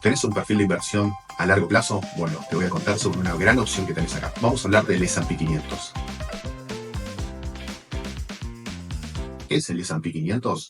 ¿Tenés un perfil de inversión a largo plazo? Bueno, te voy a contar sobre una gran opción que tenés acá. Vamos a hablar del S&P 500. ¿Qué es el S&P 500?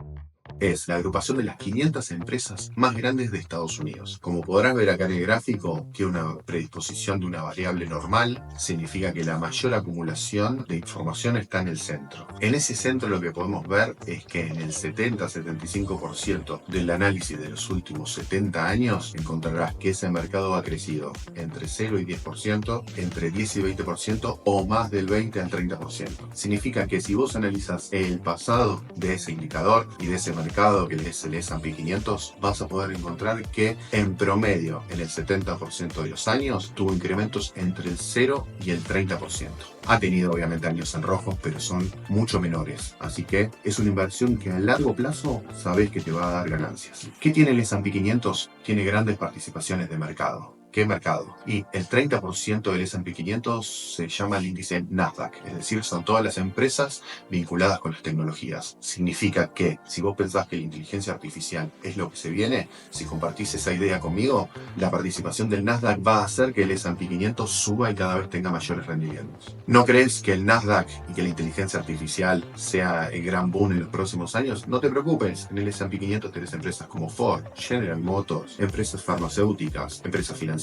Es la agrupación de las 500 empresas más grandes de Estados Unidos. Como podrás ver acá en el gráfico, que una predisposición de una variable normal significa que la mayor acumulación de información está en el centro. En ese centro lo que podemos ver es que en el 70-75% del análisis de los últimos 70 años encontrarás que ese mercado ha crecido entre 0 y 10%, entre 10 y 20% o más del 20 al 30%. Significa que si vos analizas el pasado de ese indicador y de ese mercado que es el S&P 500, vas a poder encontrar que en promedio en el 70% de los años tuvo incrementos entre el 0 y el 30%. Ha tenido obviamente años en rojo, pero son mucho menores. Así que es una inversión que a largo plazo sabés que te va a dar ganancias. ¿Qué tiene el S&P 500? Tiene grandes participaciones de mercado. ¿Qué mercado? Y el 30% del S&P 500 se llama el índice Nasdaq, es decir, son todas las empresas vinculadas con las tecnologías. Significa que si vos pensás que la inteligencia artificial es lo que se viene, si compartís esa idea conmigo, la participación del Nasdaq va a hacer que el S&P 500 suba y cada vez tenga mayores rendimientos. ¿No crees que el Nasdaq y que la inteligencia artificial sea el gran boom en los próximos años? No te preocupes, en el S&P 500 tenés empresas como Ford, General Motors, empresas farmacéuticas, empresas financieras,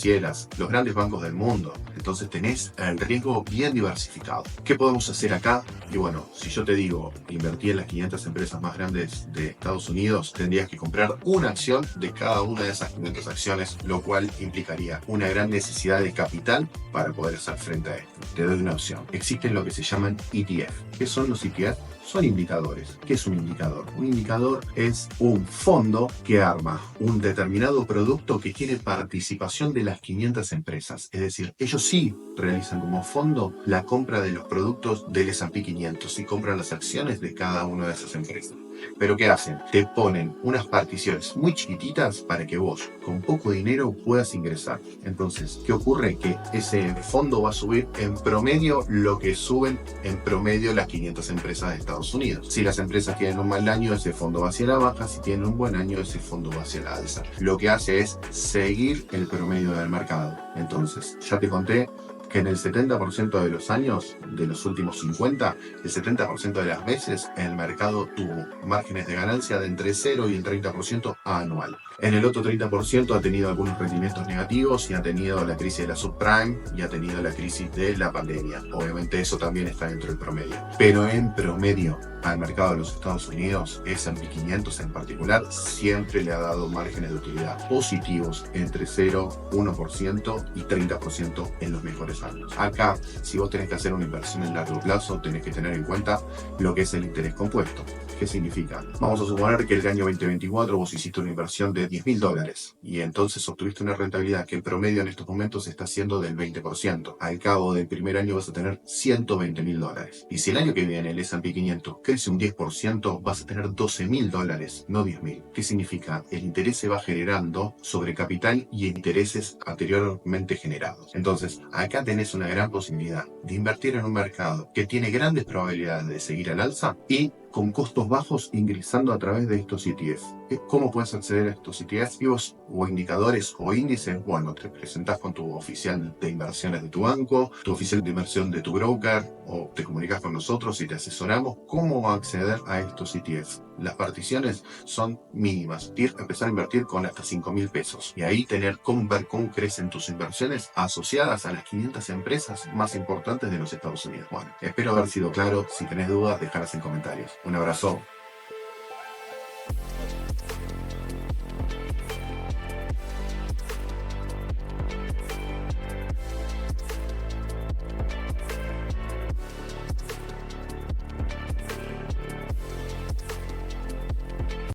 los grandes bancos del mundo. Entonces tenés el riesgo bien diversificado. ¿Qué podemos hacer acá? Y bueno, si yo te digo invertir en las 500 empresas más grandes de Estados Unidos, tendrías que comprar una acción de cada una de esas 500 acciones, lo cual implicaría una gran necesidad de capital para poder hacer frente a esto. Te doy una opción. Existen lo que se llaman ETF. ¿Qué son los ETF? Son indicadores. ¿Qué es un indicador? Un indicador es un fondo que arma un determinado producto que tiene participación de las 500 empresas. Es decir, ellos sí realizan como fondo la compra de los productos del S&P 500 y compran las acciones de cada una de esas empresas. Pero ¿qué hacen? Te ponen unas particiones muy chiquititas para que vos, con poco dinero, puedas ingresar. Entonces, ¿qué ocurre? Que ese fondo va a subir en promedio lo que suben en promedio las 500 empresas de Estados Unidos. Si las empresas tienen un mal año, ese fondo va hacia la baja. Si tienen un buen año, ese fondo va hacia la alza. Lo que hace es seguir el promedio del mercado. Entonces, ya te conté que en el 70% de los años, de los últimos 50, el 70% de las veces el mercado tuvo márgenes de ganancia de entre 0 y el 30% anual. En el otro 30% ha tenido algunos rendimientos negativos y ha tenido la crisis de la subprime y ha tenido la crisis de la pandemia. Obviamente eso también está dentro del promedio. Pero en promedio, al mercado de los Estados Unidos, S&P 500 en particular, siempre le ha dado márgenes de utilidad positivos entre 0, 1% y 30% en los mejores años. Acá, si vos tenés que hacer una inversión en largo plazo, tenés que tener en cuenta lo que es el interés compuesto. ¿Qué significa? Vamos a suponer que el año 2024 vos hiciste una inversión de $10.000 y entonces obtuviste una rentabilidad que en promedio en estos momentos está siendo del 20%. Al cabo del primer año vas a tener $120.000. Y si el año que viene el S&P 500 crece un 10%, vas a tener $12.000, no 10.000. ¿Qué significa? El interés se va generando sobre capital y intereses anteriormente generados. Entonces, acá tenés una gran posibilidad de invertir en un mercado que tiene grandes probabilidades de seguir al alza y con costos bajos ingresando a través de estos ETFs. ¿Cómo puedes acceder a estos ETFs o indicadores o índices? Bueno, te presentás con tu oficial de inversiones de tu banco, tu oficial de inversión de tu broker, o te comunicas con nosotros y te asesoramos cómo acceder a estos ETFs. Las particiones son mínimas. Empezar a invertir con hasta 5.000 pesos. Y ahí ver cómo crecen tus inversiones asociadas a las 500 empresas más importantes de los Estados Unidos. Bueno, espero haber sido claro. Si tenés dudas, déjalas en comentarios. Un abrazo.